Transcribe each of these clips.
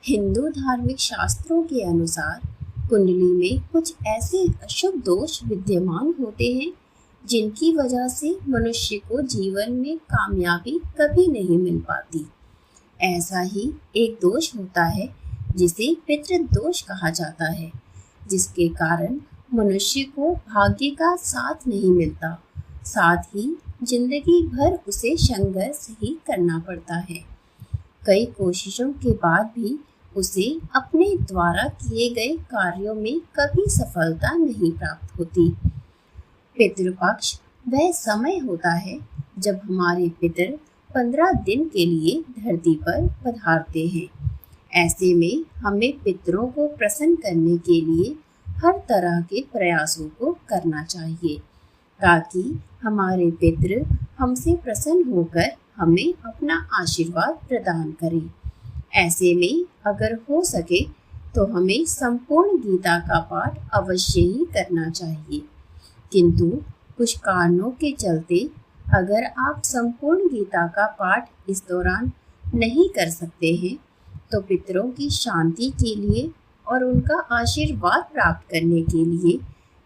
हिंदू धार्मिक शास्त्रों के अनुसार कुंडली में कुछ ऐसे अशुभ दोष विद्यमान होते हैं जिनकी वजह से मनुष्य को जीवन में कामयाबी कभी नहीं मिल पाती। ऐसा ही एक दोष होता है जिसे पितृदोष कहा जाता है, जिसके कारण मनुष्य को भाग्य का साथ नहीं मिलता, साथ ही जिंदगी भर उसे संघर्ष ही करना पड़ता है। कई कोशिशों के बाद भी उसे अपने द्वारा किए गए कार्यों में कभी सफलता नहीं प्राप्त होती। पितृपक्ष वह समय होता है जब हमारे पितर 15 दिन के लिए धरती पर पधारते हैं। ऐसे में हमें पितरों को प्रसन्न करने के लिए हर तरह के प्रयासों को करना चाहिए ताकि हमारे पितृ हमसे प्रसन्न होकर हमें अपना आशीर्वाद प्रदान करें। ऐसे में अगर हो सके तो हमें संपूर्ण गीता का पाठ अवश्य ही करना चाहिए, किंतु कुछ कारणों के चलते अगर आप संपूर्ण गीता का पाठ इस दौरान नहीं कर सकते हैं तो पितरों की शांति के लिए और उनका आशीर्वाद प्राप्त करने के लिए,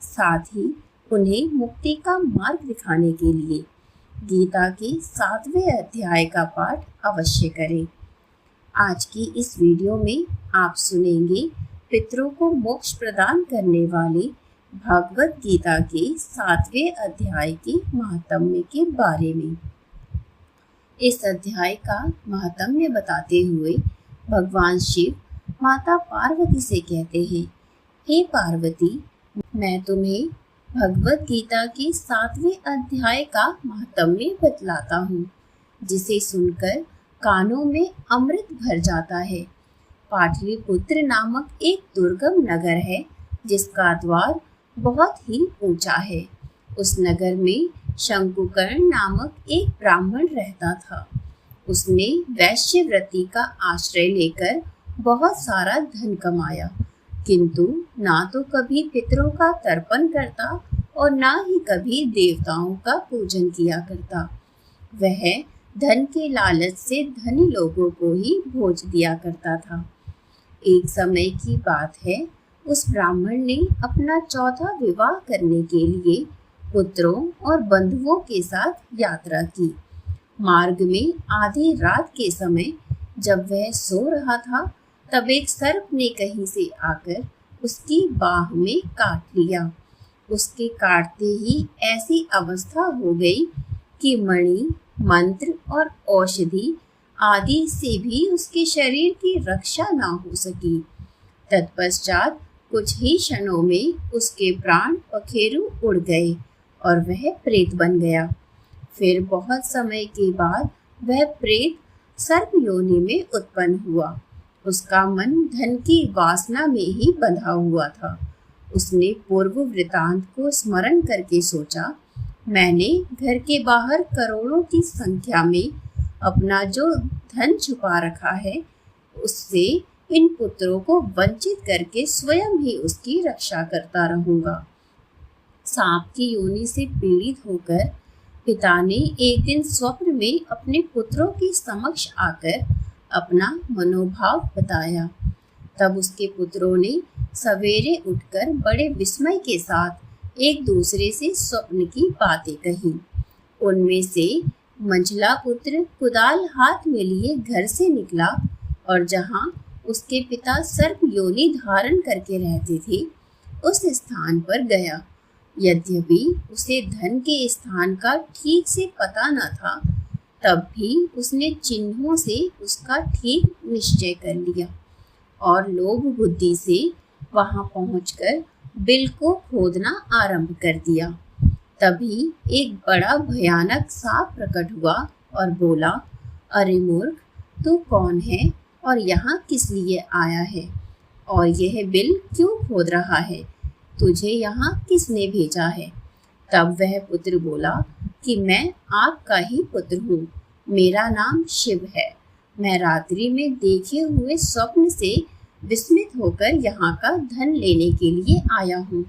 साथ ही उन्हें मुक्ति का मार्ग दिखाने के लिए गीता के 7वें अध्याय का पाठ अवश्य करें। आज की इस वीडियो में आप सुनेंगे पितरों को मोक्ष प्रदान करने वाले भगवद गीता के 7वें अध्याय के महात्म्य के बारे में। इस अध्याय का महात्म्य बताते हुए भगवान शिव माता पार्वती से कहते हैं, हे पार्वती, मैं तुम्हें भगवद गीता के 7वें अध्याय का महात्म्य बतलाता हूँ, जिसे सुनकर कानों में अमृत भर जाता है। पाटलिपुत्र नामक एक दुर्गम नगर है जिसका द्वार बहुत ही ऊंचा है। उस नगर में शंकुकर्ण नामक एक ब्राह्मण रहता था। उसने वैश्यवृत्ति का आश्रय लेकर बहुत सारा धन कमाया, किंतु ना तो कभी पितरों का तर्पण करता और ना ही कभी देवताओं का पूजन किया करता। वह धन के लालच से धनी लोगों को ही भोज दिया करता था। एक समय की बात है, उस ब्राह्मण ने अपना चौथा विवाह करने के लिए पुत्रों और बंधुओं के साथ यात्रा की। मार्ग में आधी रात के समय जब वह सो रहा था, तब एक सर्प ने कहीं से आकर उसकी बाह में काट लिया। उसके काटते ही ऐसी अवस्था हो गई कि मणि, मंत्र और औषधि आदि से भी उसके शरीर की रक्षा ना हो सकी। तत्पश्चात कुछ ही क्षणों में उसके प्राण पखेरु उड़ गए और वह प्रेत बन गया। फिर बहुत समय के बाद वह प्रेत सर्प योनि में उत्पन्न हुआ। उसका मन धन की वासना में ही बंधा हुआ था। उसने पूर्व वृतांत को स्मरण करके सोचा, मैंने घर के बाहर करोड़ों की संख्या में अपना जो धन छुपा रखा है, उससे इन पुत्रों को वंचित करके स्वयं ही उसकी रक्षा करता रहूंगा। सांप की योनि से पीड़ित होकर पिता ने एक दिन स्वप्न में अपने पुत्रों के समक्ष आकर अपना मनोभाव बताया। तब उसके पुत्रों ने सवेरे उठकर बड़े विस्मय के साथ एक दूसरे से स्वप्न की बातें कही। उनमें से मंझला पुत्र कुदाल हाथ में लिए घर से निकला और जहां उसके पिता सर्प योनि धारण करके रहते थे, उस स्थान पर गया। यद्यपि उसे धन के स्थान का ठीक से पता न था, तब भी उसने चिन्हों से उसका ठीक निश्चय कर लिया और लोभ बुद्धि से वहां पहुंचकर बिल को खोदना आरंभ कर दिया। तभी एक बड़ा भयानक सांप प्रकट हुआ और बोला, अरे मूर्ख, तू कौन है और यहाँ किस लिए आया है और यह बिल क्यों खोद रहा है? तुझे यहाँ किसने भेजा है? तब वह पुत्र बोला कि मैं आपका ही पुत्र हूँ, मेरा नाम शिव है। मैं रात्रि में देखे हुए स्वप्न से विस्मित होकर यहाँ का धन लेने के लिए आया हूँ।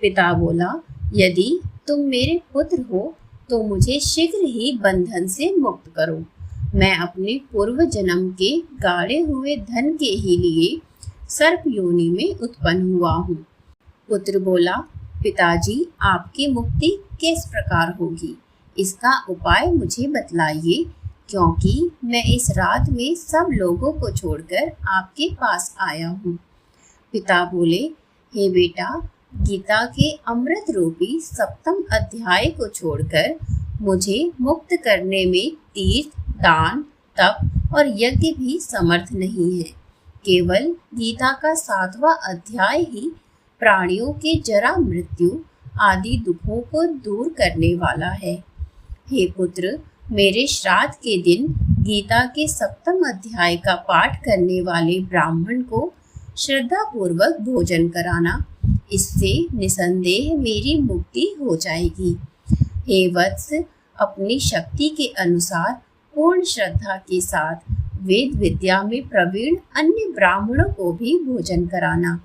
पिता बोला, यदि तुम मेरे पुत्र हो तो मुझे शीघ्र ही बंधन से मुक्त करो, मैं अपने पूर्व जन्म के गाड़े हुए धन के ही लिए सर्प योनि में उत्पन्न हुआ हूँ। पुत्र बोला, पिताजी, आपकी मुक्ति किस प्रकार होगी, इसका उपाय मुझे बतलाइए, क्योंकि मैं इस रात में सब लोगों को छोड़कर आपके पास आया हूँ। पिता बोले, हे बेटा, गीता के अमृत रूपी सप्तम अध्याय को छोड़कर मुझे मुक्त करने में तीर्थ, दान, तप और यज्ञ भी समर्थ नहीं है। केवल गीता का 7वां अध्याय ही प्राणियों के जरा, मृत्यु आदि दुखों को दूर करने वाला है। हे पुत्र, मेरे श्राद्ध के दिन गीता के सप्तम अध्याय का पाठ करने वाले ब्राह्मण को श्रद्धा पूर्वक भोजन कराना, इससे निसंदेह मेरी मुक्ति हो जाएगी। हे वत्स, अपनी शक्ति के अनुसार पूर्ण श्रद्धा के साथ वेद विद्या में प्रवीण अन्य ब्राह्मणों को भी भोजन कराना।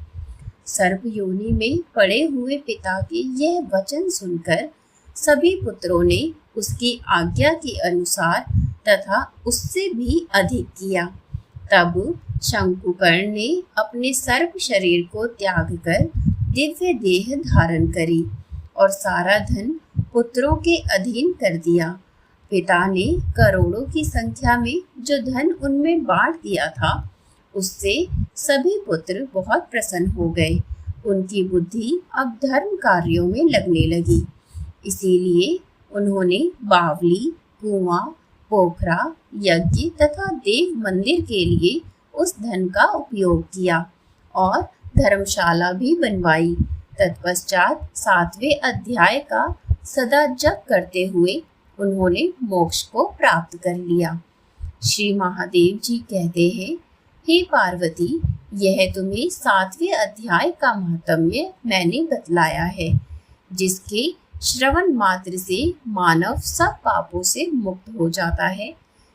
सर्प योनि में पड़े हुए पिता के यह वचन सुनकर सभी पुत्रों ने उसकी आज्ञा के अनुसार तथा उससे भी अधिक किया। तब शंकुकर्ण ने अपने सर्प शरीर को त्याग कर दिव्य देह धारण करी और सारा धन पुत्रों के अधीन कर दिया। पिता ने करोड़ों की संख्या में जो धन उनमें बांट दिया था, उससे सभी पुत्र बहुत प्रसन्न हो गए। उनकी बुद्धि अब धर्म कार्यों में लगने लगी। इसीलिए उन्होंने बावली, कुआं, पोखरा, यज्ञ तथा देव मंदिर के लिए उस धन का उपयोग किया और धर्मशाला भी बनवाई। तत्पश्चात 7वें अध्याय का सदा जप करते हुए उन्होंने मोक्ष को प्राप्त कर लिया। श्री महादेव जी कहते हैं, हे पार्वती, यह तुम्हें 7वें अध्याय का महात्म्य मैंने बतलाया है, जिसके श्रवण मात्र से मानव सब पापों से मुक्त हो जाता है।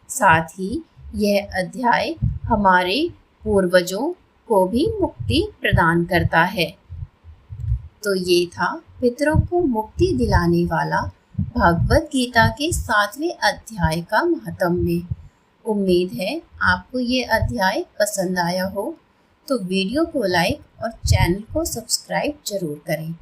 साथ ही यह अध्याय हमारे पूर्वजों को भी मुक्ति प्रदान करता है। तो ये था पितरों को मुक्ति दिलाने वाला भगवत गीता के 7वें अध्याय का महात्म्य। उम्मीद है आपको ये अध्याय पसंद आया हो, तो वीडियो को लाइक और चैनल को सब्सक्राइब जरूर करें।